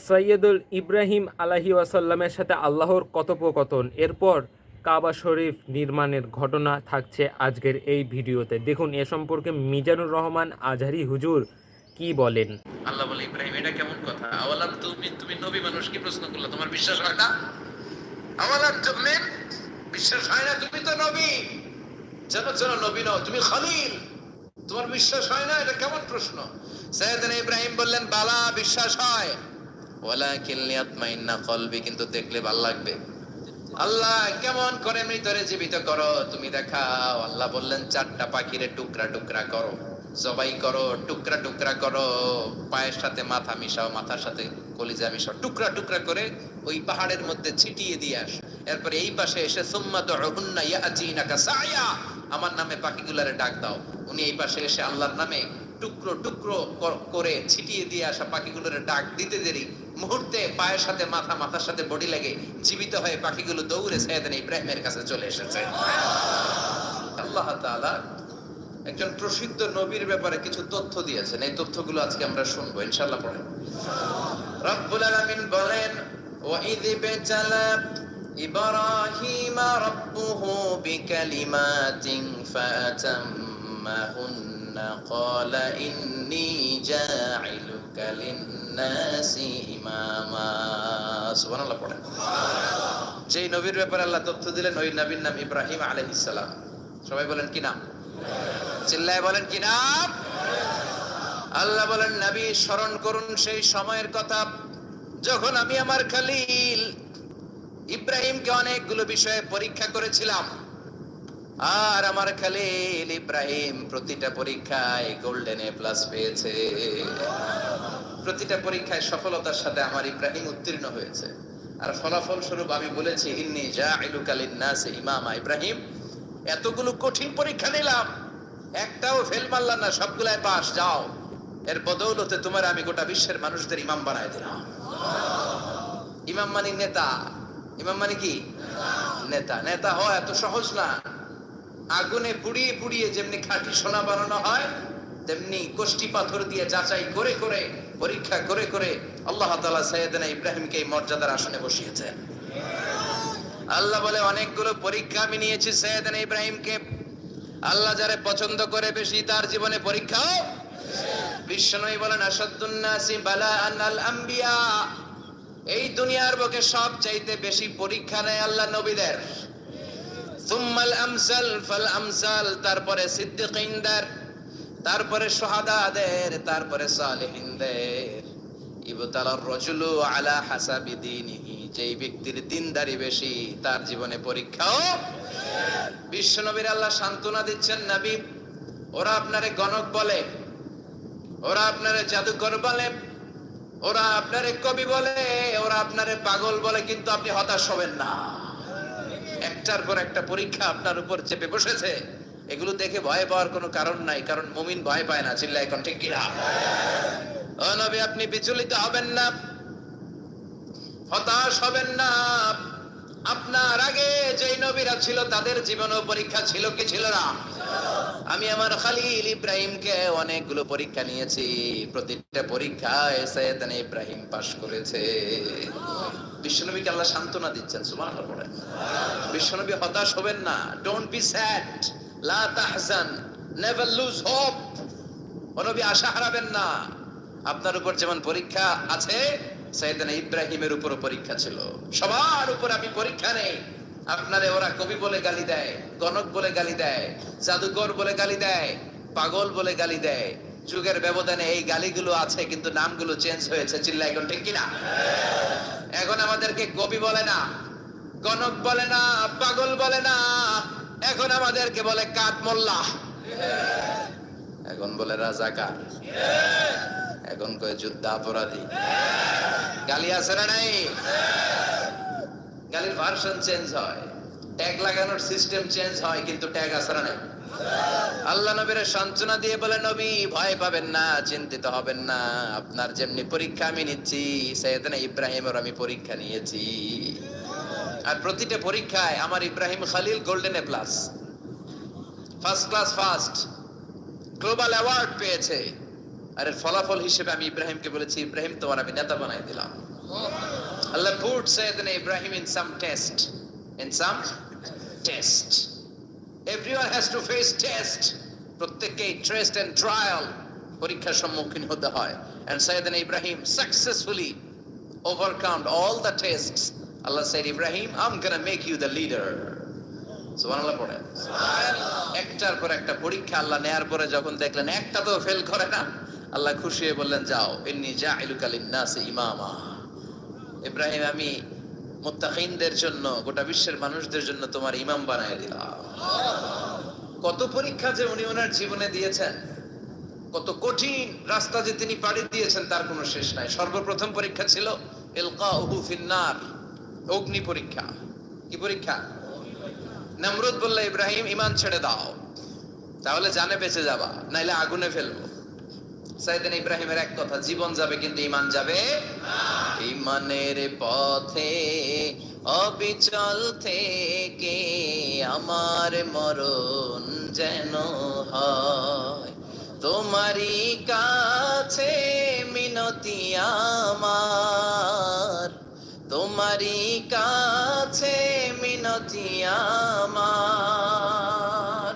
সৈয়দুল ইব্রাহিম আলাইহি ওয়াসাল্লামের সাথে আল্লাহর কথোপকথন, এরপর কাবা শরীফ নির্মাণের ঘটনা থাকছে আজকের এই ভিডিওতে। দেখুন এ সম্পর্কে মিজানুর রহমান আজহারি হুজুর কি বলেন। আল্লাহ বলে, ইব্রাহিম এটা কেমন কথা? আওয়ালাম তুমি তুমি নবী মানুষ, কি প্রশ্ন করলা? তোমার বিশ্বাস হয় না? আওয়ালাম তুমিন, বিশ্বাস হয় না? তুমি তো নবী, জানো জানো নবী নও, তুমি খলিল, তোমার বিশ্বাস হয় না? এটা কেমন প্রশ্ন? সাইয়েদনা ইব্রাহিম বললেন, বালা, বিশ্বাস হয়, ওয়ালাকিন লিয়াতমাইন্না কলবি, কিন্তু দেখলে ভালো লাগবে। আল্লাহ কেমন করে মৃতরে জীবিত করো তুমি দেখাও। আল্লাহ বললেন, চারটা পাখিরে টুকরা টুকরা করো, জবাই করো, টুকরা টুকরা করো, পায়ের সাথে মাথা মিশাও, মাথার সাথে কলিজা মিশাও, টুকরা টুকরা করে ওই পাহাড়ের মধ্যে ছিটিয়ে দিয়ে আস। এরপরে এই পাশে এসে সুম্মা দুহুন্না ইয়াতিনাকা সায়া, আমার নামে পাখিগুলারে ডাক দাও। উনি এই পাশে এসে আল্লাহর নামে টুকরো টুকরো করে ছিটিয়ে দিয়ে আসা পাখিগুলোর ডাক দিতে দেরি মুহূর্তে পায়ের সাথে মাথা, মাথার সাথে বডি লাগে জীবিত হয়ে পাখিগুলো দৌড়ে সাইয়েদনা ইব্রাহিমের কাছে চলে এসেছে। আল্লাহ তাআলা একজন প্রসিদ্ধ নবীর ব্যাপারে কিছু তথ্য দিয়েছেন, এই তথ্যগুলো আজকে আমরা শুনবো ইনশাআল্লাহ। পড়েন। রব্বুল আলামিন বলেন, ওয়াইয বিতালা ইব্রাহিম রাব্বুহু বিকালিমাতিন ফাতাম্মাহুন قال إني جاعلك للناس إماما। সুবহানাল্লাহ পড়েন। যেই নবীর ব্যাপারে আল্লাহ তথ্য দিলেন ওই নবীর নাম ইব্রাহিম আলাইহিস সালাম। সবাই বলেন কি নাম? চিল্লায় বলেন কি নাম? আল্লাহ বলেন, নবী স্মরণ করুন সেই সময়ের কথা যখন আমি আমার খলিল ইব্রাহিমকে অনেকগুলো বিষয়ে পরীক্ষা করেছিলাম। আর আমার খলিল ইব্রাহিম প্রতিটা পরীক্ষায় গোল্ডেন এ প্লাস পেয়েছে। প্রতিটা পরীক্ষায় সফলতার সাথে আমার ইব্রাহিম উত্তীর্ণ হয়েছে। আর ফলাফল স্বরূপ আমি বলেছি, ইন্নী জাইলুকা লিন-নাসি ইমামা। ইব্রাহিম, এতগুলো কঠিন পরীক্ষা নিলাম, একটাও ফেল মারলাম না, সবগুলাই পাস। যাও, এর বদৌলতে তোমার আমি গোটা বিশ্বের মানুষদের ইমাম বানায় দিলাম। ইমাম মানে নেতা। ইমাম মানে কি? নেতা। নেতা হওয়া এত সহজ না। আগুনে পুড়িয়ে পুড়িয়ে যেমনি খাঁটি সোনা বানানো হয়, তেমনি কষ্টি পাথর দিয়ে যাচাই করে করে, পরীক্ষা করে করে আল্লাহ তাআলা সাইয়েদনা ইব্রাহিমকে এই মর্যাদার আসনে বসিয়েছেন। আল্লাহ বলে, অনেকগুলো পরীক্ষা আমি নিয়েছি সাইয়েদনা ইব্রাহিমকে। আল্লাহ যারে পছন্দ করে বেশি তার জীবনে পরীক্ষাও। বিশ্বনবী বলেন, আসাদুন নাসি বালাআন আল আম্বিয়া। এই দুনিয়ার বুকে সবচাইতে বেশি পরীক্ষা নেয় আল্লাহ নবীদের। সুম্মাল আমসাল ফাল আমসাল, তারপরে সিদ্দিকিনদের, তারপরে শুহাদাদের, তারপরে সালেহিনদের। ইবতালার রাজুলু আলা হাসাবি দীনিহি, যেই ব্যক্তির দিনদারি বেশি তার জীবনে পরীক্ষাও। বিশ্বনবীর আল্লাহ সান্ত্বনা দিচ্ছেন, নবী ওরা আপনারে গণক বলে, ওরা আপনারে জাদুকর বলে, ওরা আপনারে কবি বলে, ওরা আপনারে পাগল বলে, কিন্তু আপনি হতাশ হবেন না। একটার পর একটা পরীক্ষা আপনার উপর চেপে বসেছে। এগুলো দেখে ভয় পাওয়ার কোনো কারণ নাই, কারণ মুমিন ভয় পায় না। চিল্লায় এখন ঠিক কিনা? ও নবী, আপনি বিচলিত হবেন না, হতাশ হবেন না। আপনার আগে যেই নবীরা ছিল তাদের জীবনেও পরীক্ষা ছিল কি ছিল না? আমি আমার খলিল ইব্রাহিমকে অনেকগুলো পরীক্ষা নিয়েছি, প্রতিটা পরীক্ষায় সাইয়েদনা ইব্রাহিম পাশ করেছে। বিশ্বনবীকে আল্লাহ সান্ত্বনা দিচ্ছেন। সুবহানাল্লাহ পড়েন। বিশ্বনবী হতাশ হবেন না। ডোন্ট বি স্যাড, লা তাহজান, নেভার লুজ হোপ। ও নবী, আশা হারাবেন না। আপনার উপর যেমন পরীক্ষা আছে, সাইয়েদনা ইব্রাহিমের উপরও পরীক্ষা ছিল। সবার উপর আমি পরীক্ষা নেই। আপনারে ওরা কবি বলে গালি দেয়, গণক বলে গালি দেয়, জাদুকর বলে গালি দেয়, পাগল বলে গালি দেয়। যুগের ব্যবধানে এই গালিগুলো আছে, কিন্তু নামগুলো চেঞ্জ হয়েছে। চিল্লা এখন ঠিক কিনা? এখন আমাদেরকে কবি বলে না, গণক বলে না, পাগল বলে না, এখন আমাদেরকে বলে কাঠ মোল্লা, এখন বলে রাজাকার, এখন কয় যুদ্ধাপরাধী। গালি আছে না নাই? গালির ভার্সন চেঞ্জ হয়, ট্যাগ লাগানোর সিস্টেম চেঞ্জ হয়, কিন্তু ট্যাগ আছে না নাই? আল্লাহ নবীর সান্ত্বনা দিয়ে বলে, নবী ভয় পাবেন না, চিন্তিত হবেন না। আপনার যেমনি পরীক্ষা আমি নিচ্ছি, সাইয়েদনা ইব্রাহিমের আমি পরীক্ষা নিয়েছি। আর প্রতিটা পরীক্ষায় আমার Ibrahim Khalil golden A plus, first class first, global award পেয়েছে। আর এর ফলাফল হিসেবে আমি ইব্রাহিমকে বলেছি, ইব্রাহিম তোমার আমি নেতা বানাই দিলাম। Allah put Sayyidina Ibrahim in some test. In some test. Everyone has to face test. প্রত্যেককেই test and trial পরীক্ষার সম্মুখীন হতে হয়, and Sayyidina Ibrahim successfully overcome all the tests. Allah said, Ibrahim, I'm gonna make you the leader. সুবহানাল্লাহ পড়েন। একটার পর একটা পরীক্ষা আল্লাহ নেয়ার পরে যখন দেখলেন একটা তো ফেল করে না, আল্লাহ খুশি হয়ে বললেন, যাও, ইন্নী জাইলুকা লিন-নাসি ইমামা। ইব্রাহিম, আমি মুত্তাকিনদের জন্য, গোটা বিশ্বের মানুষদের জন্য তোমার ইমাম বানায় দিলাম। কত পরীক্ষা যে উনি ওনার জীবনে দিয়েছেন, কত কঠিন রাস্তা যে তিনি পাড়ি দিয়েছেন তার কোনো শেষ নাই। সর্বপ্রথম পরীক্ষা ছিল ইলকাউহু ফিন্নার, অগ্নি পরীক্ষা। কি পরীক্ষা? নমরুদ বলল, ইব্রাহিম ঈমান ছেড়ে দাও, তাহলে জানে বেঁচে যাবা, নাইলে আগুনে ফেলবো। সাইয়েদনা ইব্রাহিমের এক কথা, জীবন যাবে কিন্তু ঈমান যাবে না। ঈমানের পথে অবিচল থেকে আমার মরণ যেন হয়, তোমারই কাছে মিনতি আমার, তোমারই কাছে মিনতি আমার।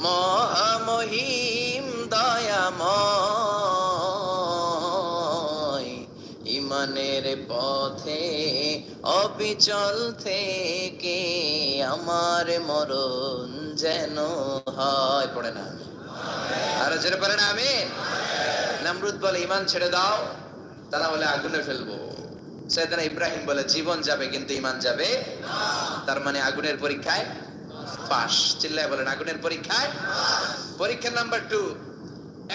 মহামহিম দয়াময়, ঈমানের পথে অবিচল থেকে আমার মরণ যেন হয়। পড়ে না? আরো জোরে পড়ে না? আমিন। নমরুদ বলে, ঈমান ছেড়ে দাও, তা না হলে আগুনে ফেলবো। সাইয়েদনা ইব্রাহিম বলে, জীবন যাবে কিন্তু ঈমান যাবে না। তার মানে আগুনের পরীক্ষায় পাস। চিল্লায় বলেন, আগুনের পরীক্ষায়। পরীক্ষা নাম্বার 2,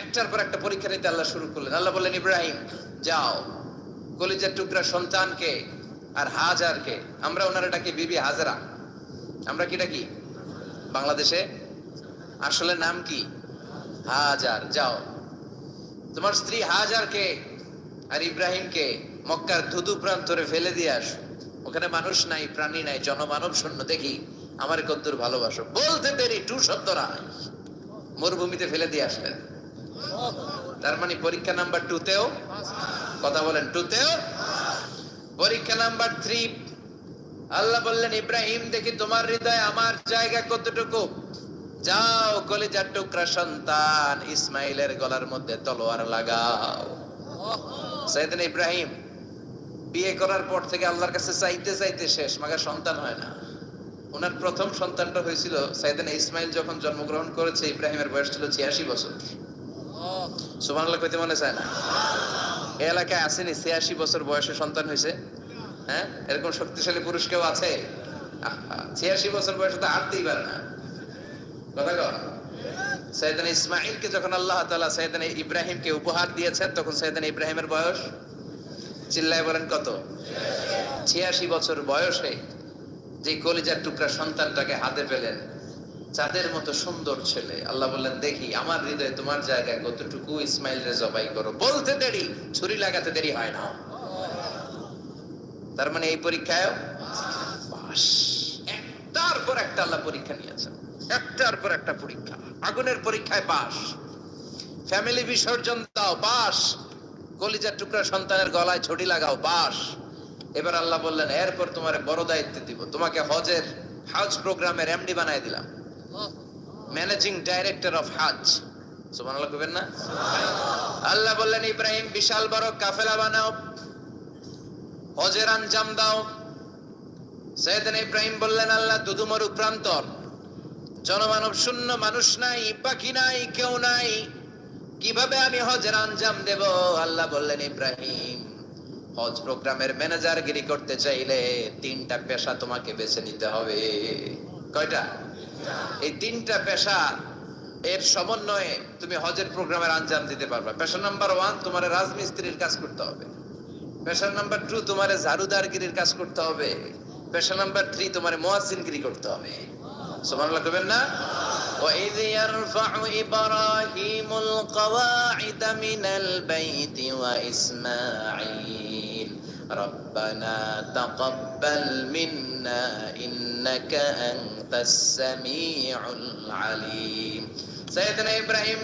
একটার পর একটা পরীক্ষা নিতে আল্লাহ শুরু করলেন। আল্লাহ বললেন, ইব্রাহিম যাও, কলিজার টুকরা সন্তানকে আর হাজারকে, আমরা ওনারা ডাকি বিবি হাজরা, আমরা কি ডাকি বাংলাদেশে, আসলে নাম কি হাজার, যাও তোমার স্ত্রী হাজারকে আর ইব্রাহিমকে মক্কার ধুধু প্রান্তরে ফেলে দিয়ে আসো। ওখানে মানুষ নাই, প্রাণী নাই, জনমানব শূন্য, দেখি আমার কদ্দুর ভালোবাসো। বলতে দেরি, টু শব্দ নাই, মরুভূমিতে ফেলে দিয়ে আসলেন। তার মানে পরীক্ষা নাম্বার 2তেও, কথা বলেন, 2তেও। পরীক্ষা নাম্বার 3, আল্লাহ বললেন, ইব্রাহিম দেখি তোমার হৃদয়ে আমার জায়গা কতটুকু, যাও কলিজার টুকরা সন্তান ইসমাইলের গলার মধ্যে তলোয়ার লাগাও। সাইয়েদনা ইব্রাহিম বিয়ে করার পর থেকে আল্লাহর কাছে চাইতে চাইতে শেষ, মাগা সন্তান হয় না। ওনার প্রথম সন্তানটা হয়েছিল সাইয়েদনা ইসমাইল যখন জন্মগ্রহণ করেছে, ইব্রাহিমের বয়স ছিল 86 বছর। সুবহানাল্লাহ কইতে মনে চায় না? এই এলাকায় আসেনি 86 বছর বয়সে সন্তান হয়েছে? হ্যাঁ, এরকম শক্তিশালী পুরুষ কেউ আছে? 86 বছর বয়সে তো হাঁটতেই পারে না। কথা কর। সাইয়েদনা ইসমাইলকে যখন আল্লাহ তাআলা সাইয়েদনা ইব্রাহিমকে উপহার দিয়েছেন, তখন সাইয়েদনা ইব্রাহিমের বয়স, চিল্লায় বলেন কত? 86 বছর বয়সে যে কলিজার টুকরা সন্তানটাকে হাতে পেলেন, চাঁদের মতো সুন্দর ছেলে, আল্লাহ বললেন, দেখি আমার হৃদয়ে তোমার জায়গায় কতটুকু, ইসমাইলরে জবাই করো। বলতে দেরি, ছুরি লাগাতে দেরি হয় না। তার মানে এই পরীক্ষায় পাস। একটার পর একটা আল্লাহ পরীক্ষা নিয়েছেন, একটার পর একটা পরীক্ষা। আগুনের পরীক্ষায় পাস, ফ্যামিলি বিসর্জন দাও, পাস, কলিজার টুকরা সন্তানের গলায় ছড়ি লাগাও, পাস। এবার আল্লাহ বললেন, এরপর তোমার বড় দায়িত্ব দিব, তোমাকে হজ প্রোগ্রামের এমডি বানায় দিলাম, ম্যানেজিং ডাইরেক্টর অফ হজ। সুবহানাল্লাহ কইবেন না? আল্লাহ বললেন, ইব্রাহিম বিশাল বড় কাফেলা বানাও, হজের আঞ্জাম দাও। সাইয়েদনা ইব্রাহিম বললেন, আল্লাহ দুদুমরু প্রান্তর, জনমানব শূন্য, মানুষ নাই, পাখি নাই, কেউ নাই, কিভাবে আমি হজের আঞ্জাম দেব? আল্লাহ বললেন, ইব্রাহিম হজ প্রোগ্রামের ম্যানেজারগিরি করতে চাইলে 3টা পেশা তোমাকে বেছে নিতে হবে। কয়টা? এই 3টা পেশা এর সমন্বয়ে তুমি হজের প্রোগ্রামের আঞ্জাম দিতে পারবে। পেশা নাম্বার 1, তোমার রাজমিস্ত্রির কাজ করতে হবে। পেশা নাম্বার 2, তোমার ঝাড়ুদারগিরির কাজ করতে হবে। পেশা নাম্বার 3, তোমার মুয়াজ্জিনগিরি করতে হবে। সুবহানাল্লাহ কইবেন না? وَإِذْ يَرْفَعُ إِبْرَاهِيمُ الْقَوَاعِدَ مِنَ الْبَيْتِ وَإِسْمَاعِيلُ رَبَّنَا تَقَبَّلْ مِنَّا إِنَّكَ أَنْتَ السَّمِيعُ الْعَلِيمُ। সাইয়েদনা ইব্রাহিম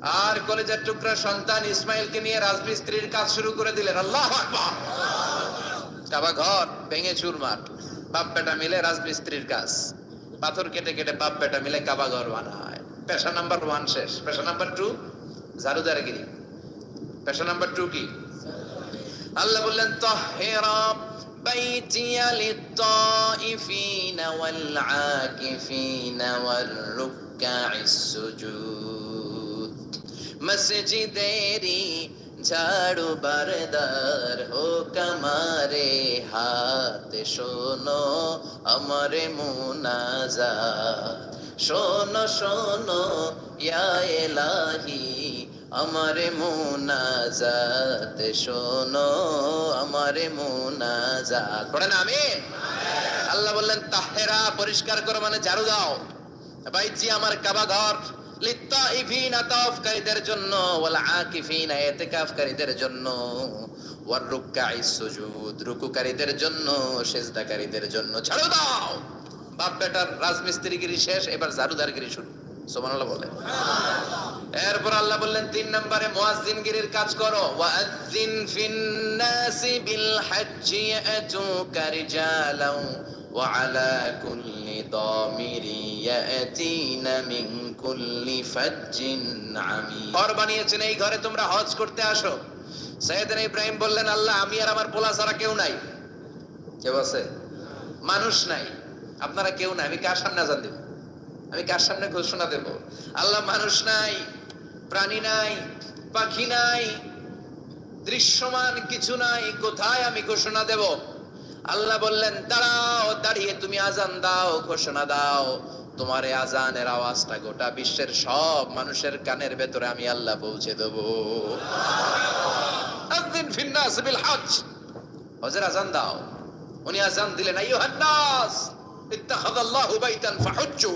আর কলেজের টুকরা সন্তান ইসমাইলকে নিয়ে রাজমিস্ত্রির কাজ শুরু করে দিলেন। আল্লাহু আকবার। কাবা ঘর ভেঙে চুরমার, বাপ বেটা মিলে রাজমিস্ত্রির কাজ, পাথর কেটে কেটে বাপ বেটা মিলে কাবা ঘর বানায়। পেশা নাম্বার 1 শেষ। পেশা নাম্বার 2 ঝাড়ুদারগিরি। পেশা নাম্বার 2 কি? আল্লাহ বললেন তাহহিরা বাইতিয়া লিত-তাইফিনা ওয়াল আকিফিনা ওয়ার রুকআইস সুজুদ। মসজিদেরি ঝাড়ু বারদার হোক আমারে হাত, শোনো আমারে মুনাজাত। শোনো শোনো ইয়া ইলাহি আমারে মুনাজাত, শোনো আমারে মুনাজাত। পড়েন আমিন। আল্লাহ বললেন তাহেরা পরিষ্কার করো মানে ঝাড়ু দাও। বাইজি আমার কাবা ঘর, লিত্তাইফিনা তাওয়াফকারীদের জন্য, ওয়াল আকিফিনা ইতিকাফকারীদের জন্য, ওয়ার রুকআইস সুজুদ রুকুকারীদের জন্য, সিজদাকারীদের জন্য। ঝাড়ু দাও। বাপ বেটার রাজমিস্ত্রিগিরি শেষ, এবার ঝাড়ুদারগিরি শুরু। সুবহানাল্লাহ বলেন। এরপর আল্লাহ বললেন 3 নম্বরে মুয়াজ্জিনগিরির কাজ করো। ওয়াজ্জিন ফিন নাসি বিল হজ্জি ইয়াতুকা রিজালাও ওয়া আলা কুল্লি দামিরি ইয়াতিনা মিন কুল্লি ফাজ্জিন আমিক। ঘর বানিয়েছেন, এই ঘরে তোমরা হজ করতে আসো। সাইয়েদনা ইব্রাহিম বললেন আল্লাহ আমি আর আমার পোলা ছাড়া কেউ নাই। কেউ আছে? মানুষ নাই, আপনারা কেউ নাই, আমি কার সামনে আযান দেব? আমি কার সামনে ঘোষণা দেব? আল্লাহ মানুষ নাই, প্রাণী নাই, পাখি নাই, দৃশ্যমান কিছু নাই, কোথায় আমি ঘোষণা দেব? আল্লাহ বললেন দাঁড়াও, দাঁড়িয়ে তুমি আজান দাও, ঘোষণা দাও। তোমার এই আজানের আওয়াজটা গোটা বিশ্বের সব মানুষের কানের ভেতরে আমি আল্লাহ পৌঁছে দেব। আযিন ফিন নাস বিল হজ, হজের আজান দাও। উনি আজান দিলেন আইয়ুহান নাস ইত্তাখাযাল্লাহু বাইতান ফাহুজ্জু।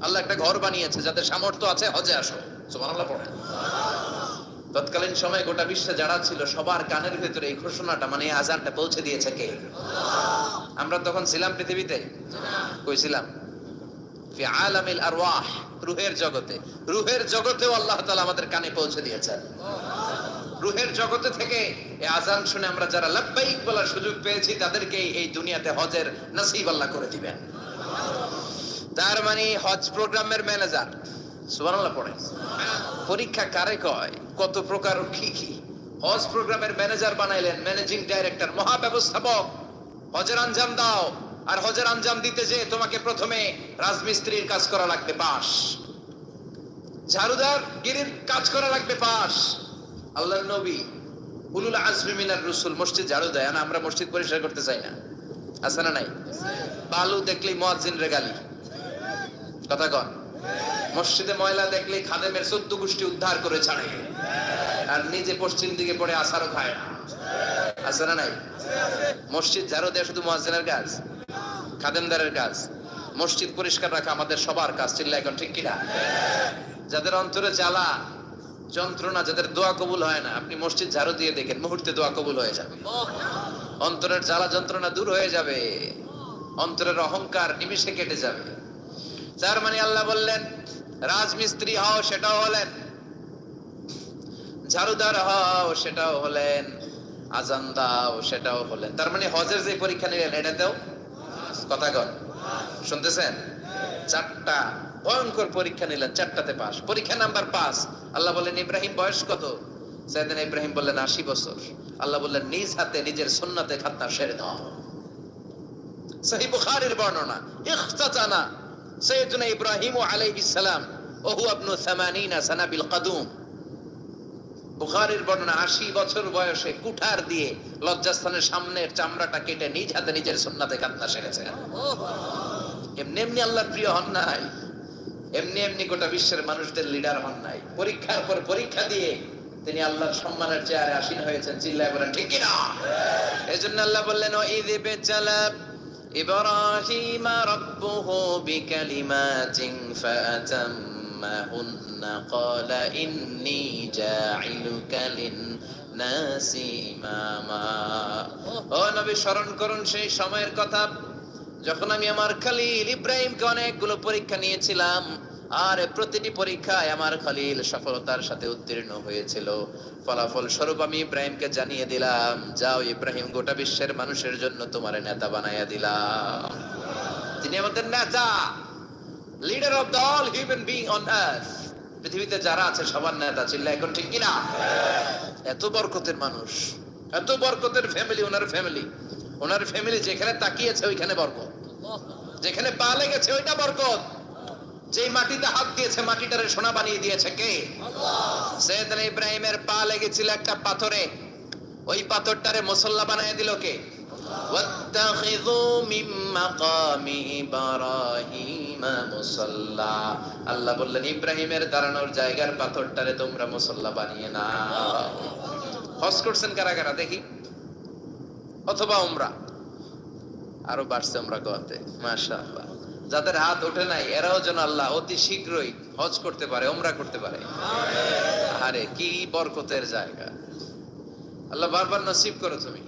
আল্লাহ একটা ঘর বানিয়েছে, যাদের সামর্থ্য আছে হজে আসো। সুবহানাল্লাহ পড়েন। তৎকালীন সময়ে গোটা বিশ্বে যারা ছিল সবার কানের ভেতরে এই ঘোষণাটা মানে এই আজানটা পৌঁছে দিয়েছে কে? আমরা তখন ছিলাম পৃথিবীতে? কই ছিলাম? ফি আলামিল আরওয়াহ, রূহের জগতে। রূহের জগতেও আল্লাহ তাআলা আমাদের কানে পৌঁছে দিয়েছেন। রূহের জগতে থেকে এই আজান শুনে আমরা যারা লাব্বাইক বলার সুযোগ পেয়েছি তাদেরকে এই দুনিয়াতে হজের নসিব আল্লাহ করে দিবেন। তার মানে হজ প্রোগ্রামের ম্যানেজার। সুবহানাল্লাহ পড়ে। পরীক্ষা কারে কয়? কত প্রকার কি কি। হজ প্রোগ্রামের ম্যানেজার বানাইলেন, ম্যানেজিং ডাইরেক্টর, মহাব্যবস্থাপক। হজের আঞ্জাম দাও, আর হজের আঞ্জাম দিতে যে তোমাকে প্রথমে রাজমিস্ত্রির কাজ করা লাগবে পাস, ঝাড়ুদার গিরির কাজ করা লাগবে পাস। আল্লাহর নবী উলুল আজমি মিনার রাসূল মসজিদ ঝাড়ু দেয় না, আমরা মসজিদ পরিষ্কার করতে চাই না। আছে না নাই? বালু দেখলেই মুয়াজ্জিনের গালি। কথা কন। মসজিদে ময়লা দেখলেই খাদেমের 14 গোষ্ঠী উদ্ধার করে ছাড়ে, আর নিজে পশ্চিম দিকে পড়ে আসারও খায় না। আছে না নাই? মসজিদ ঝাড়ু দেয়া শুধু মুয়াজ্জিনের কাজ? খাদেমদারের কাজ। মসজিদ পরিষ্কার রাখা আমাদের সবার কাজ। চিল্লা এখন ঠিক কিনা? যাদের অন্তরে জ্বালা যন্ত্রণা, যাদের দোয়া কবুল হয় না, আপনি মসজিদ ঝাড়ু দিয়ে দেখেন মুহূর্তে দোয়া কবুল হয়ে যাবে। অন্তরের জ্বালা যন্ত্রণা দূর হয়ে যাবে, অন্তরের অহংকার নিমিষে কেটে যাবে। তার মানে আল্লাহ বললেন রাজমিস্ত্রি হও, সেটাও হলেন। ঝাড়ুদার হও, সেটাও হলেন। আজান দাও, সেটাও হলেন। তার মানে হজের যে পরীক্ষা নিলেন এটাতেও কথা কন, শুনতেছেন? 4টা ভয়ঙ্কর পরীক্ষা নিলেন, 4টাতে পাস। পরীক্ষা নাম্বার 5। আল্লাহ বললেন ইব্রাহিম বয়স কত? সাইয়েদনা ইব্রাহিম বললেন 80 বছর। আল্লাহ বললেন নিজ হাতে নিজের সুন্নাতে খাতনা সেরে দাও। সহিহ বুখারীর বর্ণনা, ইখতাতানা সাইয়েদনা ইব্রাহিম আলাইহিস সালাম ওয়া হুয়া ইবনু 80 সানা বিল কদুম। বুখারীর বর্ণনা 80 বছর বয়সে কুঠার দিয়ে লজ্জাস্থানের সামনের চামড়াটা কেটে নিজ হাতে নিজের সুন্নাতে খাতনা সেরেছেন। এমনি এমনি আল্লাহর প্রিয় হন নাই, এমনি এমনি গোটা বিশ্বের মানুষদের লিডার হন নাই। পরীক্ষার পর পরীক্ষা দিয়ে তিনি আল্লাহর সম্মানের চেয়ারে আসীন হয়েছেন। চিল্লায় বলেন ঠিক কিনা? এজন্য আল্লাহ বললেন ওয়াইয বিতালা ইব্রাহিম রাব্বুহু বিকালিমাতিন ফাআতাম্মাহুন্না ক্বালা ইন্নী জাঈলুকা লিন-নাসি ইমামা। ও নবী স্মরণ করুন সেই সময়ের কথা যখন আমি আমার খলিল ইব্রাহিমকে অনেকগুলো পরীক্ষা নিয়েছিলাম। আর প্রতিটি পরীক্ষায় আমার খলিল সফলতার সাথে উত্তীর্ণ হয়েছিল। ফলাফল স্বরূপ আমি ইব্রাহিমকে জানিয়ে দিলাম, যাও ইব্রাহিম, গোটা বিশ্বের মানুষের জন্য তোমার নেতা বানাইয়া দিলাম। তিনি আমাদের নেতা, leader of the all human being on earth. পৃথিবীতে যারা আছে সবার নেতা। চিল্লা এখন ঠিক কিনা? এত বরকতের মানুষ, এত বরকতের ফ্যামিলি, ওনার ফ্যামিলি যেখানে তাকিয়েছে ওইখানে বরকত, যেখানে পা লেগেছে ওইটা বরকত। যেই মাটিতে হাত দিয়েছে মাটিটারে সোনা বানিয়ে দিয়েছে কে? সৈয়দনা ইব্রাহিমের পা লেগেছিল একটা পাথরে, ওই পাথরটারে মুসল্লা বানিয়ে দিল কে? ওয়াত্তাখিযু মিন মাকামি ইব্রাহিম মুসাল্লা। আল্লাহ বললেন ইব্রাহিমের দাঁড়ানোর জায়গার পাথরটারে তোমরা মুসল্লা বানিয়ে নাও। হজ করছেন কারা কারা দেখি, অথবা উমরা? আরো বাড়ছে উমরা করতে, মাশাআল্লাহ। যাদের হাত ওঠে নাই এরাও যেন আল্লাহ অতি শীঘ্রই হজ করতে পারে, উমরা করতে পারে। আরে কি বরকতের জায়গা, আল্লাহ বারবার নসিব করো তুমি।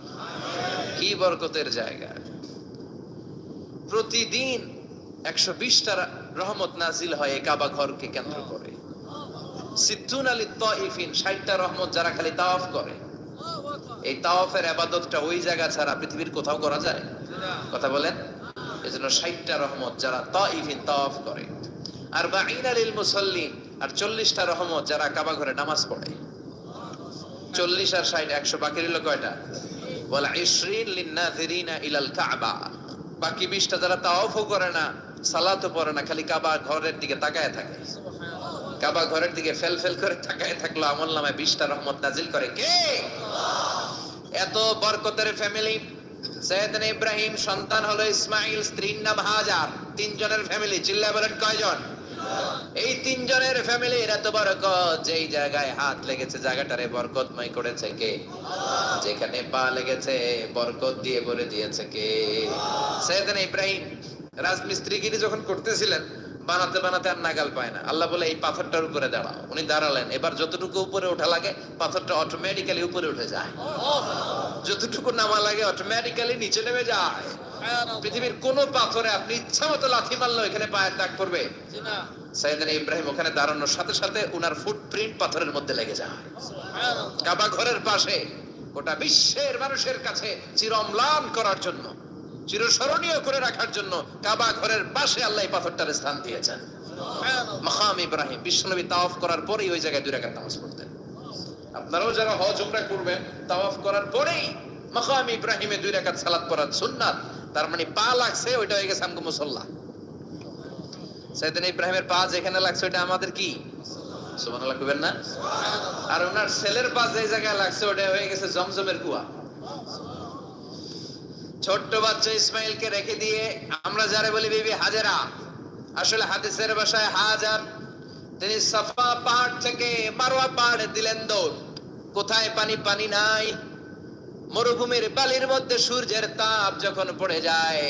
কি বরকতের জায়গা। প্রতিদিন 120টা রহমত নাজিল হয় এই কাবা ঘরকে কেন্দ্র করে। সিদ্দুন আলী তাইফিন, 60টা রহমত যারা খালি তাওয়াফ করে। এই তাওয়াফের ইবাদতটা ওই জায়গা ছাড়া পৃথিবীর কোথাও করা যায়? কথা বলেন। এজন্য 60টা রহমত যারা তাইফিন তাওয়াফ করে। আর বাঈনা লিল মুসাল্লিন, আর 40টা রহমত যারা কাবা ঘরে নামাজ পড়ে। 40 আর 60 100, বাকি রইল কয়টা? ওয়াল 20 লিন-নাযিরিনা ইলাল কাবা। বাকি 20টা যারা তাওয়াফও করে না, সালাতও পড়ে না, খালি কাবা ঘরের দিকে তাকায় থাকে। কাবা ঘরের দিকে ফেল করে তাকায় থাকলো, আমলনামায় 20টা রহমত নাজিল করে কে? এত বরকতের ফ্যামিলি। সৈয়দনা ইব্রাহিম সন্তান হলো ইসমাইল, স্ত্রীর নাম হাজার। 3 জনের ফ্যামিলি। চিল্লায় বলেন কয়জন? এই 3 জনের ফ্যামিলির এত বরকত, যেই জায়গায় হাত লেগেছে জায়গাটারে বরকতময় করেছে কে? যেখানে পা লেগেছে বরকত দিয়ে ভরে দিয়েছে কে? সৈয়দনা ইব্রাহিম রাজমিস্ত্রিগিরি যখন করতেছিলেন, বানাতে বানাতে আর নাগাল পায় না। আল্লাহ বলে এই পাথরটার উপরে দাঁড়াও। উনি দাঁড়ালেন। এবার যতটুকু উপরে ওঠা লাগে পাথরটা অটোমেটিক্যালি উপরে উঠে যায়, যতটুকু নামা লাগে অটোমেটিক্যালি নিচে নেমে যায়। পৃথিবীর কোন পাথরে আপনি ইচ্ছা মতো লাথি মারলো এখানে পায়ের দাগ পড়বে? সৈয়দনা ইব্রাহিম ওখানে দাঁড়ানোর সাথে সাথে উনার ফুটপ্রিন্ট পাথরের মধ্যে লেগে যায়। কাবা ঘরের পাশে গোটা বিশ্বের মানুষের কাছে চির অম্লান করার জন্য, চিরস্মরণীয় করে রাখার জন্য কাবা ঘরের পাশে আল্লাহ এই পাথরটার স্থান দিয়েছেন। মাকাম ইব্রাহিম। বিশ্বনবী তাওয়াফ করার পরেই ওই জায়গায় 2 রাকাত নামাজ পড়তেন। আপনারাও যারা হজ উমরা করবেন, তাওয়াফ করার পরেই মাকাম ইব্রাহিমে 2 রাকাত সালাত পড়া সুন্নাত। তার মানে পা লাগছে ওইটা হয়ে গেছে আমগো মুসাল্লা। সৈয়দনা ইব্রাহিমের পা যেখানে লাগছে ওটা আমাদের কি? সুবহানাল্লাহ কইবেন না? আর ওনার ছেলের পা যে জায়গায় লাগছে ওটা হয়ে গেছে জমজমের কুয়া। ছোট্ট বাচ্চা ইসমাইলকে রেখে দিয়ে আমরা যারা বলি বিবি হাজেরা, আসলে হাদিসের ভাষায় হাজার, তিনি সাফা পাহাড় থেকে মারওয়া পাহাড়ে দিলেন দৌড়। কোথায় পানি? পানি নাই। মরুভূমির বালির মধ্যে সূর্যের তাপ যখন পড়ে যায়,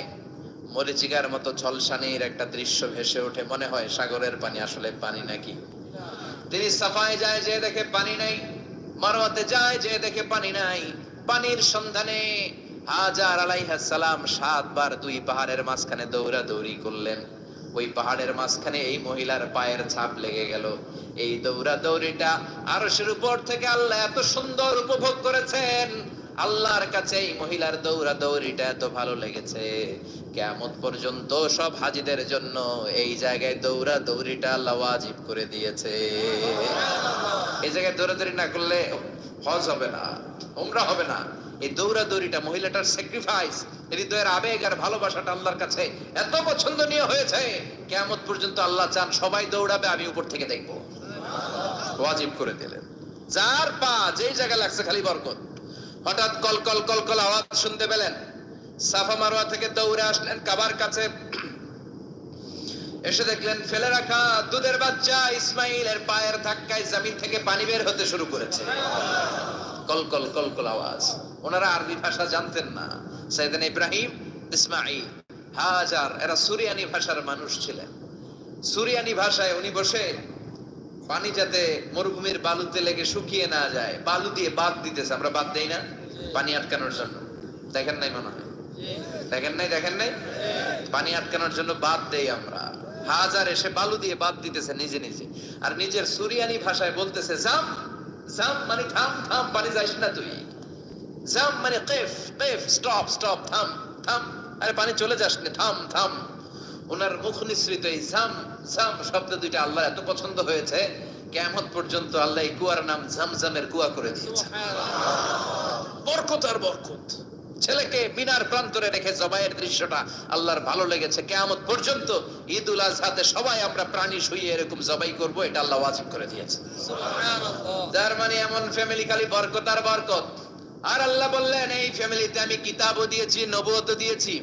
মরিচিকার মতো ঝলসানির একটা দৃশ্য ভেসে ওঠে, মনে হয় সাগরের পানি, আসলে পানি নাকি। তিনি সাফায় যায়, যে দেখে পানি নাই। মারওয়াতে যায়, যে দেখে পানি নাই। পানির সন্ধানে হাজার আলাইহিস সালাম 7 বার 2 পাহাড়ের মাঝখানে দৌড়াদৌড়ি করলেন। ওই পাহাড়ের মাঝখানে এই মহিলার পায়ের ছাপ লেগে গেল। এই দৌড়াদৌড়িটা আরশের উপর থেকে আল্লাহ এত সুন্দর উপভোগ করেছেন। আল্লাহর কাছে এই মহিলার দৌড়াদৌড়িটা এত ভালো লেগেছে, কিয়ামত পর্যন্ত সব হাজীদের জন্য এই জায়গায় দৌড়াদৌড়িটা আল্লাহ ওয়াজিব করে দিয়েছে। এই জায়গায় দৌড়াদৌড়ি না করলে হজ হবে না, উমরা হবে না। এই দৌড়াদৌড়িটা, মহিলাটার স্যাক্রিফাইস, হৃদয়ের আবেগ আর ভালোবাসাটা আল্লাহর কাছে এত পছন্দনীয় হয়েছে, কিয়ামত পর্যন্ত আল্লাহ চান সবাই দৌড়াবে, আমি উপর থেকে দেখব। ওয়াজিব করে দিলেন। যার পা যেই জায়গায় লাগছে খালি বরকত। হঠাৎ কলকল কলকল আওয়াজ শুনতে পেলেন। সাফা মারওয়া থেকে দৌড়ে আসলেন কাবার কাছে। এসে দেখলেন ফেলে রাখা দুধের বাচ্চা ইসমাইলের পায়ের ধাক্কায় জমিন থেকে পানি বের হতে শুরু করেছে। কলকল কলকল আওয়াজ। ওনারা আরবি ভাষা জানতেন না। সাইয়েদনা ইব্রাহিম, ইসমাইল, হাজার এরা সুরিয়ানি ভাষার মানুষ ছিলেন। সুরিয়ানি ভাষায় উনি বসে পানি যাতে মরুভূমির বালুতে লেগে শুকিয়ে না যায়, বালু দিয়ে বাঁধ দিতেছে। আমরা বাঁধ দেই না পানি আটকানোর জন্য? দেখেন নাই মনে হয়? দেখেন নাই? পানি আটকানোর জন্য বাঁধ দেই আমরা। হাজার এসে বালু দিয়ে বাদ দিতেছে নিজে নিজে, আর নিজের সুরিয়ানি ভাষায় বলতেছে জাম জাম, মানে থাম থাম, পানি যাইস না তুই। জাম মানে কেফ কেফ, স্টপ স্টপ, থাম থাম, আরে পানি চলে যাস না, থাম থাম। ওনার মুখ নিঃসৃত এই জাম জাম শব্দ দুইটা আল্লাহ এত পছন্দ হয়েছে, কিয়ামত পর্যন্ত আল্লাহ এই কুয়ার নাম জামজামের কুয়া করে দিয়েছে। বরকত আর বরকত। ছেলেকে মিনার প্রান্তরে রেখে জবাইয়ের দৃশ্যটা আল্লাহর ভালো লেগেছে। কিয়ামত পর্যন্ত ঈদুল আজহাতে সবাই আমরা প্রাণী শুইয়ে এরকম জবাই করব, এটা আল্লাহ ওয়াজিব করে দিয়েছে। যার মানে এমন ফ্যামিলি খালি বরকত আর বরকত। আর আল্লাহ বললেন এই ফ্যামিলিতে আমি কিতাবও দিয়েছি, নবুয়তও দিয়েছি।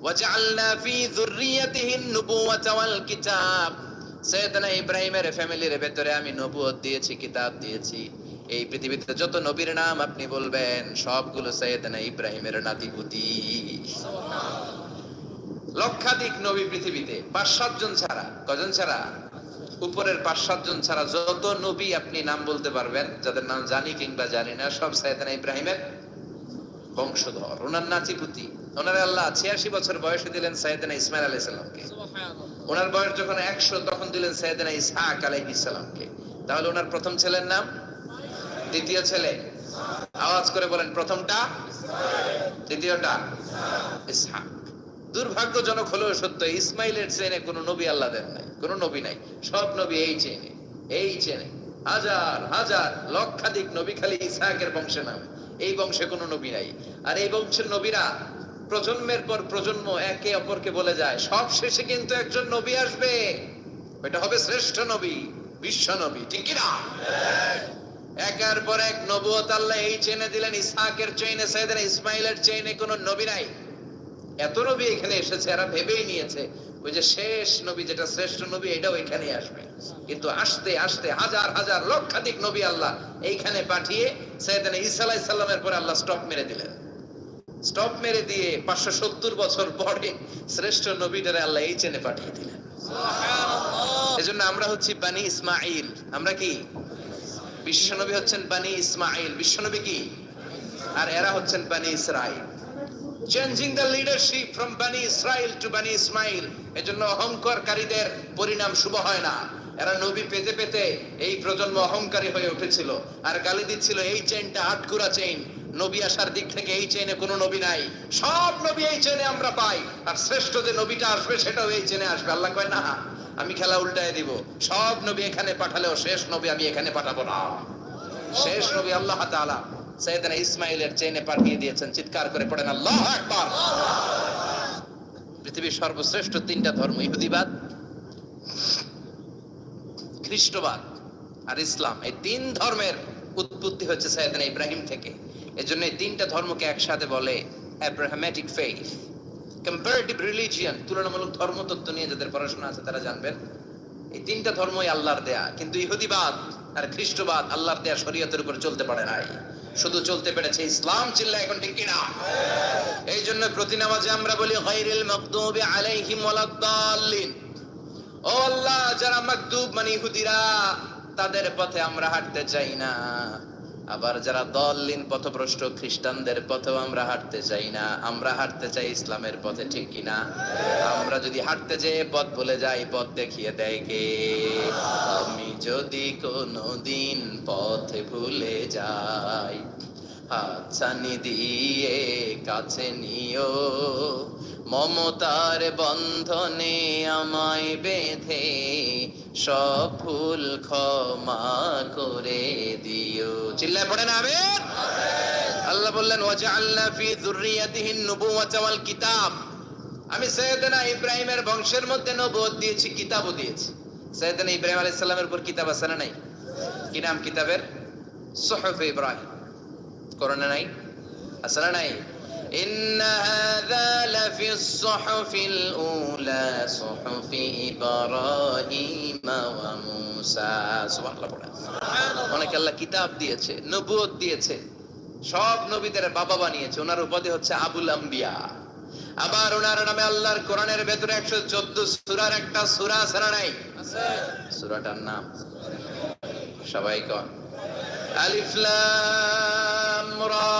ওয়াজআলনা ফি যুররিয়াতিহিন নুবুওয়াতা ওয়াল কিতাব। সাইয়েদনা ইব্রাহিমের ফ্যামিলির ভেতরে আমি নবুয়ত দিয়েছি, কিতাব দিয়েছি। এই পৃথিবীতে যত নবীর নাম আপনি বলবেন সবগুলো সাইয়েদনা ইব্রাহিমের নাতিপুতি। লক্ষাধিক নবী পৃথিবীতে, 5-7 জন ছাড়া। কজন ছাড়া? উপরের 5-7 জন ছাড়া যত নবী আপনি নাম বলতে পারবেন, যাদের নাম জানি কিংবা জানি না, সব সাইয়েদনা ইব্রাহিমের বংশধর, ওনার নাতিপুতি। ওনারে আল্লাহ 86 বছর বয়সে দিলেন সাইয়েদনা ইসমাইল আলাইহিস সালামকে। ওনার বয়স যখন 100 তখন দিলেন সাইয়েদনা ইসহাক আলাইহিস সালামকে। তাহলে ওনার প্রথম ছেলের নাম, দ্বিতীয় ছেলে আওয়াজ করে বলেন, প্রথমটা দ্বিতীয়টা ইসহাক। দুর্ভাগ্যজনক হলেও সত্য, ইসমাইলের চেনে কোনো নবী আল্লাহ দেন নাই, কোনো নবী নাই। সব নবী এই চেনে, এই চেনে। হাজার হাজার লক্ষাধিক নবী খালি ইসহাকের বংশে নামে, এই বংশে কোনো নবী নাই। আর এই বংশের নবীরা প্রজন্মের পর প্রজন্ম একে অপরকে বলে যায়, সব শেষে কিন্তু একজন নবী আসবে, এটা হবে শ্রেষ্ঠ নবী, বিশ্ব নবী, ঠিক কি না? একের পর এক নবুয়ত আল্লাহ এই চেনে দিলেন। ইসহাকের চেইনে, সাইয়েদনা ইসমাইলের চেইনে কোনো নবী নাই। এত নবী এখানে এসেছে, এরা ভেবেই নিয়েছে ওই যে শেষ নবী, যেটা শ্রেষ্ঠ নবী, এটাও এখানেই আসবে। কিন্তু আস্তে আস্তে হাজার হাজার লক্ষাধিক নবী আল্লাহ এইখানে পাঠিয়ে সাইয়েদনা ঈসা আলাইহিস সালামের পরে আল্লাহ স্টপ মেরে দিলেন। স্টপ মেরে দিয়ে 570 বছর পরে শ্রেষ্ঠ নবীটারে আল্লাহ এই চেনে পাঠিয়ে দিলেন। সুবহানাল্লাহ। এজন্য আমরা হচ্ছি বানি ইসমাঈল। আমরা কি? বিশ্বনবী হচ্ছেন বানি ইসমাঈল, বিশ্বনবী কি? আর এরা হচ্ছেন বানি Israil. Changing the leadership from বানি ইসরাইল টু বানি ইসমাইল। এজন্য অহংকারকারীদের পরিণাম শুভ হয় না। এরা নবী পেতে পেতে এই প্রজন্ম অহংকারী হয়ে উঠেছিল আর গালি দিচ্ছিল এই চেইনটা আটকুরা চেইন, নবী আসার দিক থেকে এই চেইনে কোনো নবী নাই, সব নবী এই চেইনে আমরা পাই, আর শ্রেষ্ঠ যে নবীটা আসবে সেটাও এই চেইনে আসবে। আল্লাহ কয় না, আমি খেলা উল্টায় দিব, সব নবী এখানে পাঠালেও শেষ নবী আমি এখানে পাঠাবো না। শেষ নবী আল্লাহ তাআলা সাইয়েদনা ইসমাইলের চেইনে পাঠিয়ে দিয়েছেন। চিৎকার করে পড়েন আল্লাহু আকবার। পৃথিবীর সর্বশ্রেষ্ঠ 3টা ধর্ম, ইহুদিবাদ, খ্রিস্টবাদ আর ইসলাম, এই 3 ধর্মের উৎপত্তি হচ্ছে সাইয়েদনা ইব্রাহিম থেকে। এজন্য এই 3টা ধর্মকে একসাথে বলে অ্যাব্রাহামেটিক ফেইথ, কম্পারেটিভ রিলিজিয়ন। তুলনামূলক ধর্মতত্ত্ব নিয়ে যাদের পড়াশোনা আছে তারা জানবেন এই 3টা ধর্মই আল্লাহর দেয়া। কিন্তু ইহুদিবাদ আর খ্রিস্টবাদ আল্লাহর দেয়া শরীয়তের উপর চলতে পারে নাই, শুধু চলতে পেরেছে ইসলাম। চিল্লা এখন ঠিক কিনা? এই জন্য প্রতি নামাজে আমরা বলি গায়রিল মাগদুবি আলাইহিম ওয়ালাদ-দাল্লিন। ও আল্লাহ, যারা মাগদুব মানে ইহুদিরা, তাদের পথে আমরা হাঁটতে চাই না। আবার যারা দল্লিন পথভ্রষ্ট খ্রিস্টানদের পথেও আমরা হাঁটতে চাই না। আমরা হাঁটতে চাই ইসলামের পথে, ঠিক কিনা? আমরা যদি হাঁটতে যেয়ে পথ ভুলে যাই, পথ দেখিয়ে দেয় কে? আমি যদি কোনোদিন পথে ভুলে যাই, হাতছানি দিয়ে কাছে নিও, মমতার বন্ধনে আমায় বেঁধে সব ভুল ক্ষমা করে দিও। চিল্লায় পড়েন আমিন। আল্লাহ বললেন ওয়াজআলনা ফি যুররিয়াতিহিন নুবুওয়াতা ওয়াল কিতাব। আমি সাইয়েদনা ইব্রাহিমের বংশের মধ্যে নবুয়ত দিয়েছি, কিতাবও দিয়েছি। সাইয়েদনা ইব্রাহিম আলাইহিস সালামের উপর কিতাব আছে না নাই? কি নাম কিতাবের? সুহুফে ইব্রাহিম। কোরআনে নাই? আছে না নাই? ইন্না হাযা লাফিস সুহুফিল উলা সুহুফি ইব্রাহিম ওয়া মূসা। সুবহানাল্লাহ পড়েন। অনেক আল্লাহ কিতাব দিয়েছে, নবুয়ত দিয়েছে, সব নবীদের বাবা বানিয়েছে। ওনার উপাধি হচ্ছে আবুল আম্বিয়া। আবার ওনার নামে আল্লাহর কোরআনের ভেতরে 114 সূরার একটা সূরা আছে না নাই? আছে। সূরাটার নাম সবাই কোন? আলিফ লাম রা।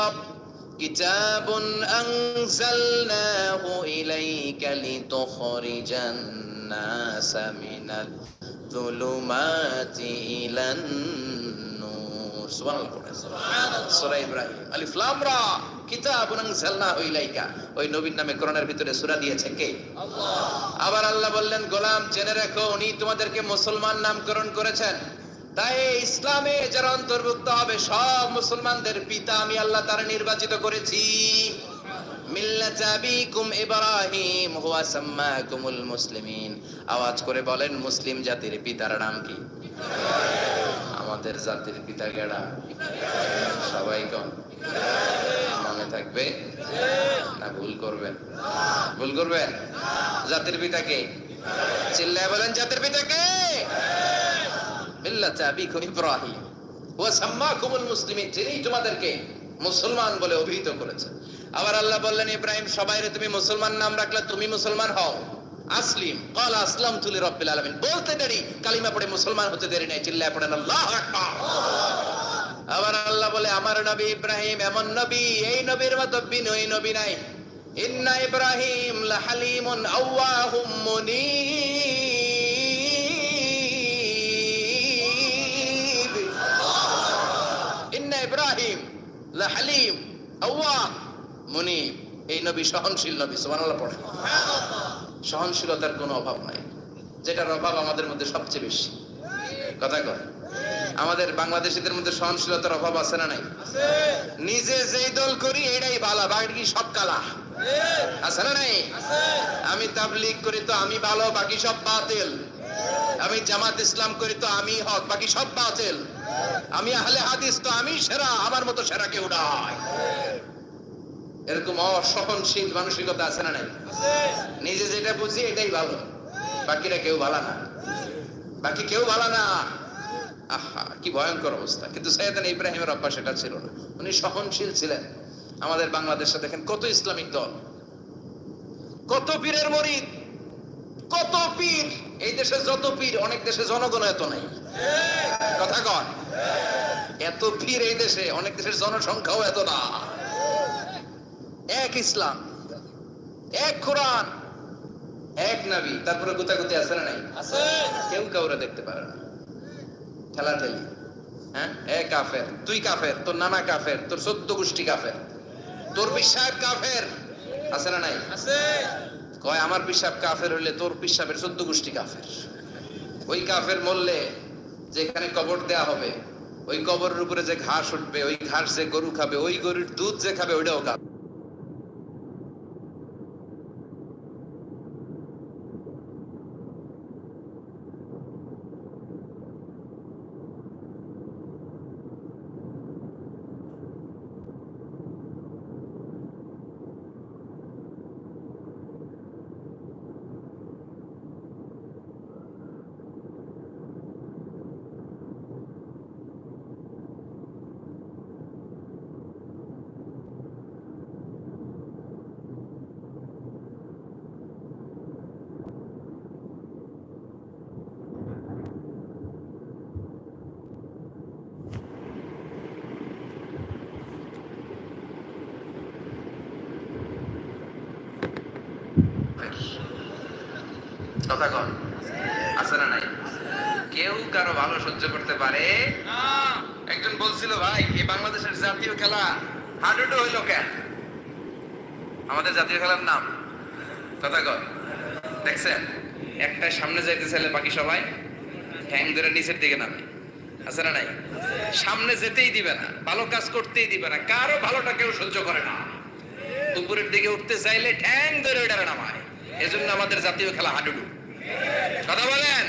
কিতাবুন আনজালনাহু ইলাইকা লিতুখরিজান নাসা মিনাল যুলুমাতি ইলান নূর। সুবহানাল্লাহ পড়েন। সূরা ইব্রাহিম। আলিফ লাম রা কিতাবুন আনজালনাহু ইলাইকা। ওই নবীর নামে কোরআনের ভিতরে সূরা দিয়েছে কে? আল্লাহ। আবার আল্লাহ বললেন, গোলাম জেনে রাখো উনি তোমাদেরকে মুসলমান নামকরণ করেছেন। তাই ইসলামে যারা অন্তর্ভুক্ত হবে সব মুসলমানদের পিতা আমি আল্লাহ তারা নির্বাচিত করেছি। মিল্লাত আবিকুম ইব্রাহিম হুয়া সাম্মাকুমুল মুসলিমিন। আওয়াজ করে বলেন, মুসলিম জাতির পিতার নাম কি? আমাদের জাতির পিতা কেডা? সবাই কোন? মনে থাকবে না ভুল করবেন? ভুল করবেন? জাতির পিতা কে? চিল্লায় বলেন, জাতির পিতা কে? মিল্লাত আবিকুম ইব্রাহিম ওয়া সাম্মাকুমুল মুসলিমিন, যিনি তোমাদেরকে মুসলমান বলে অভিহিত করেছেন। আবার আল্লাহ বললেন, ইব্রাহিম সবাইরে তুমি মুসলমান নাম রাখলে তুমি মুসলমান হও। আসলিম ক্বালা আসলামতু লিরাব্বিল আলামিন, বলতে দেরি কালিমা পড়ে মুসলমান হতে দেরি নাই। চিল্লায় পড়েন আল্লাহু আকবার। আবার আল্লাহ বলে, আমার নবী ইব্রাহিম এমন নবী, এই নবীর মতো বিনয়ী নবী নাই। ইন্না ইব্রাহিম লাহালিমুন আওয়াহুম মুনীব। ইন্না ইব্রাহিম লাহালিম আওয়াহ মুনীব। এই নবী সহনশীল নবী। সুবহানাল্লাহ পড়েন। সহনশীলতার কোনো অভাব নাই, যেটার অভাব আমাদের মধ্যে সবচেয়ে বেশি। কথা কয়, আমাদের বাংলাদেশীদের মধ্যে সহনশীলতার অভাব আছে না নাই? নিজে যেই দল করি এটাই ভালো, বাকি সব কালা। আছে না নাই? আমি তাবলীগ করি তো আমি ভালো, বাকি সব বাতিল। আমি জামাত ইসলাম করি তো আমি হক, বাকি সব বাতিল। আমি আহলে হাদিস তো আমি সেরা, আমার মতো সেরা কেউ নাই। এরকম অসহনশীল মানসিকতা আছে না নাই? নিজে যেটা বুঝি এটাই ভালো, বাকিরা কেউ ভালো না, বাকি কেউ ভালো না। আহা, কি ভয়ঙ্কর অবস্থা। কিন্তু সাইয়েদনা ইব্রাহিমের অভ্যাস সেটা ছিল না, উনি সহনশীল ছিলেন। আমাদের বাংলাদেশে দেখেন কত ইসলামিক দল, কত পীরের মরিদ, কত পীর। এই দেশে যত পীর, অনেক দেশে জনগণ এত নাই। কথা কন, এত পীর এই দেশে, অনেক দেশের জনসংখ্যাও এত না। এক ইসলাম, এক কোরআন, এক নবী, তারপরে গুতাগুতি আছে না নাই? আছে। কেউ কাউরে দেখতে পারে না, ঠেলাঠেলি। হ্যাঁ, এ কাফের, তুই কাফের, তোর নানা কাফের, তোর 14 গোষ্ঠী কাফের, তোর পিসাব কাফের। আছে না নাই? আছে। কয় আমার পিসাব কাফের হইলে তোর পিসাবের 14 গোষ্ঠী কাফের। ওই কাফের মরলে যেখানে কবর দেয়া হবে, ওই কবরের উপরে যে ঘাস উঠবে, ওই ঘাস যে গরু খাবে, ওই গরুর দুধ যে খাবে, ওইটাও কাফের। কথা কন, আছে না নাই? কেউ কারো ভালো সহ্য করতে পারে না। একজন বলছিল, ভাই এই বাংলাদেশের জাতীয় খেলা হাডুডু হইল কেন? আমাদের জাতীয় খেলার নাম, কথা কন, দেখছেন একটা সামনে যাইতে চাইলে বাকি সবাই ঠ্যাং ধরে নিচের দিকে নামে। আছে না নাই? সামনে যেতেই দিবে না, ভালো কাজ করতেই দিবে না, কারো ভালোটা কেউ সহ্য করে না। উপরের দিকে উঠতে চাইলে ঠ্যাং ধরে ওইটারে নামায়। এজন্য আমাদের জাতীয় খেলা হাডুডু। কথা বলেন।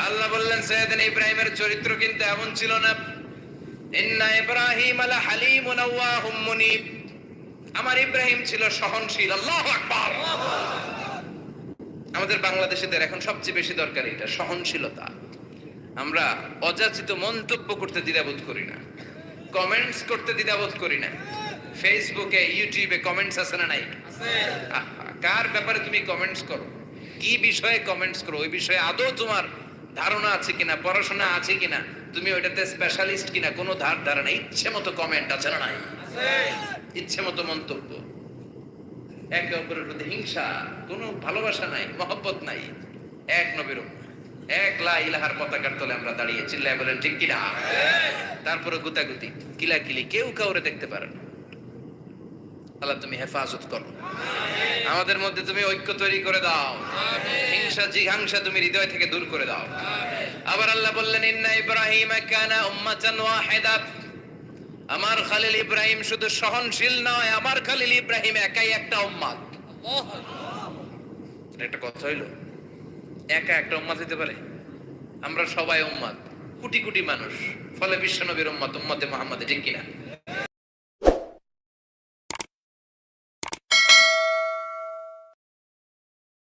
আল্লাহ বললেন, সাইয়েদনা ইব্রাহিমের চরিত্র কিন্তু এমন ছিল না। ইন্না ইব্রাহিম আলা হালিমুন আওয়াহুম মুনীব। আমার ইব্রাহিম ছিল সহনশীল। আল্লাহু আকবার। আমাদের বাংলাদেশীদের এখন সবচেয়ে বেশি দরকার এটা, সহনশীলতা। আমরা অযাচিত মন্তব্য করতে দ্বিধাবোধ করি না, কমেন্টস করতে দ্বিধাবোধ করি না। ফেসবুকে, ইউটিউবে কমেন্টস আছে না নাই? আছে। কার ব্যাপারে তুমি কমেন্টস করো, কি বিষয়ে কমেন্টস করো, ওই বিষয়ে আদৌ তোমার ধারণা আছে কিনা, পড়াশোনা আছে কিনা, তুমি ওইটাতে স্পেশালিস্ট কিনা, কোনো ধারণা। ইচ্ছে মতো কমেন্ট আছে না নাই? ইচ্ছে মতো মন্তব্য, একে অপরের প্রতি হিংসা, কোনো ভালোবাসা নাই, মহব্বত নাই। এক নবীর উম্মত, এক লা ইলাহার পতাকার তলে আমরা দাঁড়িয়ে, চিল্লায় বলেন ঠিক কিনা? তারপরে গুতাগুতি, কিলাকিলি, কেউ কাউরে দেখতে পারে না। আল্লাহ তুমি হেফাজত করো, আমাদের মধ্যে তুমি ঐক্য তৈরি করে দাও, হিংসা জিঘাংসা তুমি হৃদয় থেকে দূর করে দাও। আবার আল্লাহ বললেন ইন্না ইব্রাহিম কানা উম্মাতান ওয়াহিদা, আমার খলিল ইব্রাহিম শুধু সহনশীল নয়, আমার খলিল ইব্রাহিম একাই একটা উম্মত। একটা কথা হইল, একা একটা উম্মত হইতে পারে? আমরা সবাই উম্মত, কোটি কোটি মানুষ, ফলে বিশ্ব নবীর উম্মত, উম্মতে মুহাম্মদে, ঠিক কিনা?